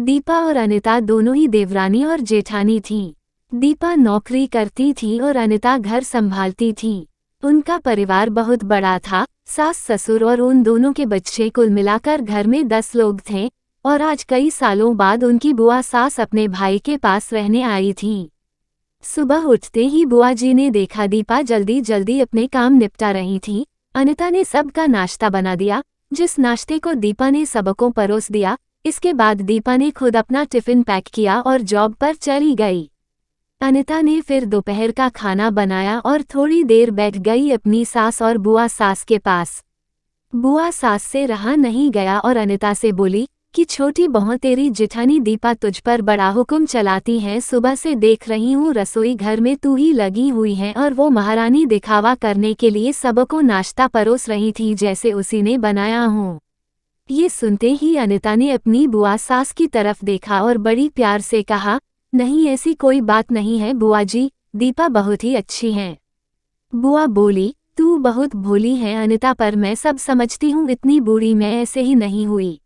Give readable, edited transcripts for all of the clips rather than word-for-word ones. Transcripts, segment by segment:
दीपा और अनिता दोनों ही देवरानी और जेठानी थीं। दीपा नौकरी करती थी और अनिता घर संभालती थी। उनका परिवार बहुत बड़ा था, सास ससुर और उन दोनों के बच्चे, कुल मिलाकर घर में 10 लोग थे। और आज कई सालों बाद उनकी बुआ सास अपने भाई के पास रहने आई थी। सुबह उठते ही बुआ जी ने देखा दीपा जल्दी जल्दी अपने काम निपटा रही थी। अनिता ने सबका नाश्ता बना दिया, जिस नाश्ते को दीपा ने सबको परोस दिया। इसके बाद दीपा ने खुद अपना टिफिन पैक किया और जॉब पर चली गई। अनिता ने फिर दोपहर का खाना बनाया और थोड़ी देर बैठ गई अपनी सास और बुआ सास के पास। बुआ सास से रहा नहीं गया और अनिता से बोली कि छोटी बहू, तेरी जेठानी दीपा तुझ पर बड़ा हुक्म चलाती है। सुबह से देख रही हूँ रसोई घर में तू ही लगी हुई है और वो महारानी दिखावा करने के लिए सबको नाश्ता परोस रही थी जैसे उसी ने बनाया हो। ये सुनते ही अनिता ने अपनी बुआ सास की तरफ देखा और बड़ी प्यार से कहा, नहीं ऐसी कोई बात नहीं है बुआ जी, दीपा बहुत ही अच्छी है। बुआ बोली, तू बहुत भोली है अनिता, पर मैं सब समझती हूँ, इतनी बूढ़ी मैं ऐसे ही नहीं हुई।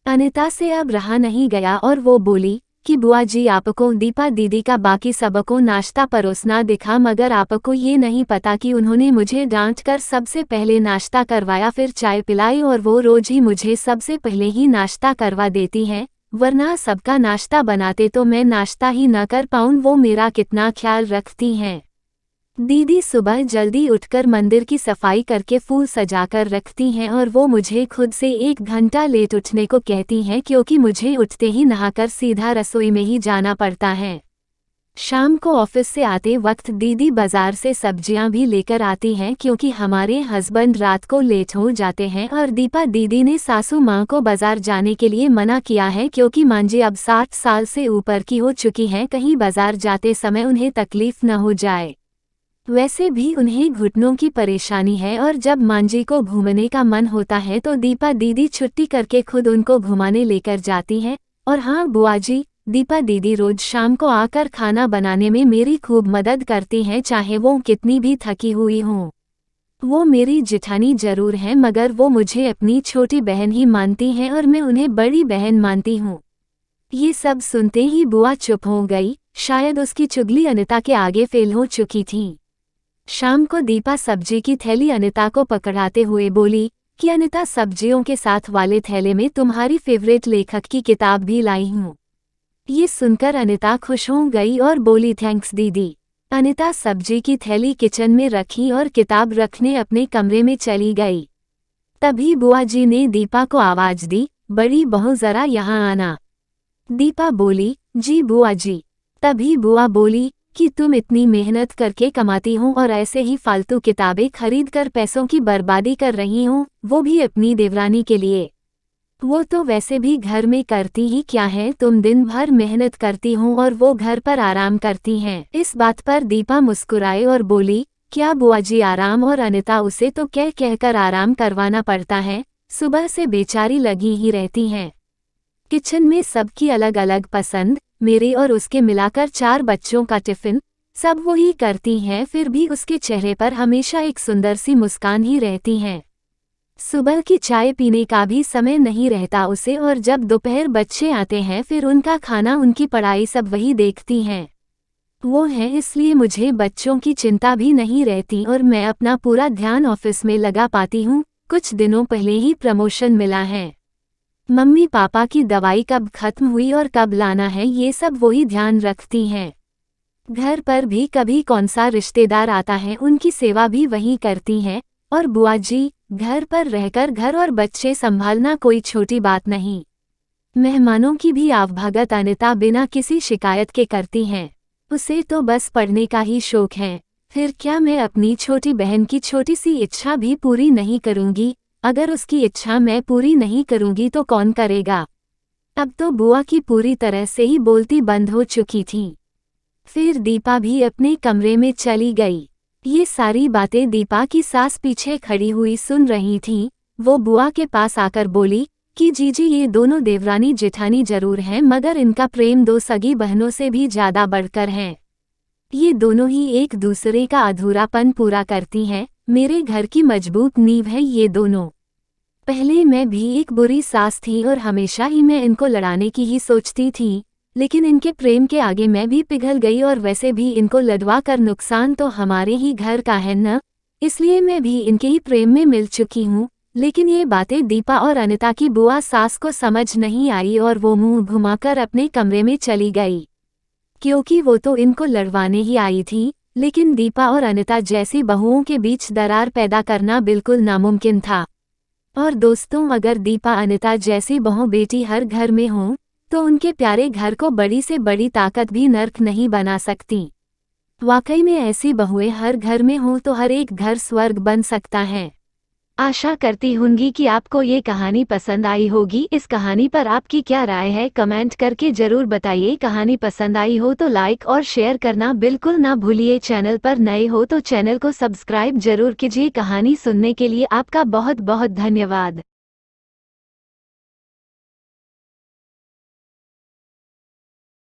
अनिता से अब रहा नहीं गया और वो बोली कि बुआ जी, आपको दीपा दीदी का बाकी सबको नाश्ता परोसना दिखा, मगर आपको ये नहीं पता कि उन्होंने मुझे डांट कर सबसे पहले नाश्ता करवाया, फिर चाय पिलाई, और वो रोज ही मुझे सबसे पहले ही नाश्ता करवा देती हैं, वरना सबका नाश्ता बनाते तो मैं नाश्ता ही न कर पाऊँ। वो मेरा कितना ख्याल रखती हैं। दीदी सुबह जल्दी उठकर मंदिर की सफाई करके फूल सजाकर रखती हैं और वो मुझे खुद से 1 घंटा लेट उठने को कहती हैं, क्योंकि मुझे उठते ही नहाकर सीधा रसोई में ही जाना पड़ता है। शाम को ऑफिस से आते वक्त दीदी बाजार से सब्जियां भी लेकर आती हैं, क्योंकि हमारे हस्बैंड रात को लेट हो जाते हैं और दीपा दीदी ने सासू माँ को बाजार जाने के लिए मना किया है, क्योंकि माँ जी अब 60 साल से ऊपर की हो चुकी हैं, कहीं बाजार जाते समय उन्हें तकलीफ न हो जाए। वैसे भी उन्हें घुटनों की परेशानी है और जब मांझी को घूमने का मन होता है तो दीपा दीदी छुट्टी करके खुद उनको घुमाने लेकर जाती हैं। और हाँ बुआ जी, दीपा दीदी रोज शाम को आकर खाना बनाने में मेरी खूब मदद करती हैं, चाहे वो कितनी भी थकी हुई हों। वो मेरी जेठानी जरूर हैं, मगर वो मुझे अपनी छोटी बहन ही मानती हैं और मैं उन्हें बड़ी बहन मानती हूँ। ये सब सुनते ही बुआ चुप हो गई, शायद उसकी चुगली अनिता के आगे फेल हो चुकी थी। शाम को दीपा सब्जी की थैली अनिता को पकड़ाते हुए बोली कि अनिता, सब्जियों के साथ वाले थैले में तुम्हारी फेवरेट लेखक की किताब भी लाई हूँ। ये सुनकर अनिता खुश हो गई और बोली, थैंक्स दीदी। अनिता सब्जी की थैली किचन में रखी और किताब रखने अपने कमरे में चली गई। तभी बुआ जी ने दीपा को आवाज दी, बड़ी बहू जरा यहाँ आना। दीपा बोली, जी बुआ जी। तभी बुआ बोली कि तुम इतनी मेहनत करके कमाती हो और ऐसे ही फालतू किताबें खरीद कर पैसों की बर्बादी कर रही हो, वो भी अपनी देवरानी के लिए। वो तो वैसे भी घर में करती ही क्या है, तुम दिन भर मेहनत करती हो और वो घर पर आराम करती हैं। इस बात पर दीपा मुस्कुराई और बोली, क्या बुआ जी आराम, और अनिता उसे तो कह कहकर आराम करवाना पड़ता है, सुबह से बेचारी लगी ही रहती हैं। किचन में सबकी अलग अलग पसंद, मेरे और उसके मिलाकर 4 बच्चों का टिफिन, सब वो ही करती हैं, फिर भी उसके चेहरे पर हमेशा एक सुंदर सी मुस्कान ही रहती है। सुबह की चाय पीने का भी समय नहीं रहता उसे, और जब दोपहर बच्चे आते हैं फिर उनका खाना, उनकी पढ़ाई सब वही देखती हैं। वो है, इसलिए मुझे बच्चों की चिंता भी नहीं रहती और मैं अपना पूरा ध्यान ऑफिस में लगा पाती हूँ। कुछ दिनों पहले ही प्रमोशन मिला है। मम्मी पापा की दवाई कब खत्म हुई और कब लाना है, ये सब वही ध्यान रखती हैं। घर पर भी कभी कौन सा रिश्तेदार आता है, उनकी सेवा भी वही करती हैं। और बुआ जी, घर पर रहकर घर और बच्चे संभालना कोई छोटी बात नहीं। मेहमानों की भी आवभगत अनिता बिना किसी शिकायत के करती हैं। उसे तो बस पढ़ने का ही शौक है। फिर क्या मैं अपनी छोटी बहन की छोटी सी इच्छा भी पूरी नहीं करूंगी? अगर उसकी इच्छा मैं पूरी नहीं करूंगी तो कौन करेगा? अब तो बुआ की पूरी तरह से ही बोलती बंद हो चुकी थी। फिर दीपा भी अपने कमरे में चली गई। ये सारी बातें दीपा की सास पीछे खड़ी हुई सुन रही थी। वो बुआ के पास आकर बोली कि जीजी, ये दोनों देवरानी जेठानी जरूर हैं, मगर इनका प्रेम 2 सगी बहनों से भी ज्यादा बढ़कर है। ये दोनों ही एक दूसरे का अधूरापन पूरा करती हैं। मेरे घर की मजबूत नींव है ये दोनों। पहले मैं भी एक बुरी सास थी और हमेशा ही मैं इनको लड़ाने की ही सोचती थी, लेकिन इनके प्रेम के आगे मैं भी पिघल गई और वैसे भी इनको लड़वा कर नुकसान तो हमारे ही घर का है न, इसलिए मैं भी इनके ही प्रेम में मिल चुकी हूँ। लेकिन ये बातें दीपा और अनिता की बुआ सास को समझ नहीं आई और वो मुंह घुमाकर अपने कमरे में चली गई, क्योंकि वो तो इनको लड़वाने ही आई थी। लेकिन दीपा और अनिता जैसी बहुओं के बीच दरार पैदा करना बिल्कुल नामुमकिन था। और दोस्तों, अगर दीपा अनिता जैसी बहू बेटी हर घर में हो तो उनके प्यारे घर को बड़ी से बड़ी ताकत भी नर्क नहीं बना सकती। वाकई में ऐसी बहुएं हर घर में हों तो हर एक घर स्वर्ग बन सकता है। आशा करती हूँगी कि आपको ये कहानी पसंद आई होगी। इस कहानी पर आपकी क्या राय है कमेंट करके जरूर बताइए। कहानी पसंद आई हो तो लाइक और शेयर करना बिल्कुल ना भूलिए। चैनल पर नए हो तो चैनल को सब्सक्राइब जरूर कीजिए। कहानी सुनने के लिए आपका बहुत बहुत धन्यवाद।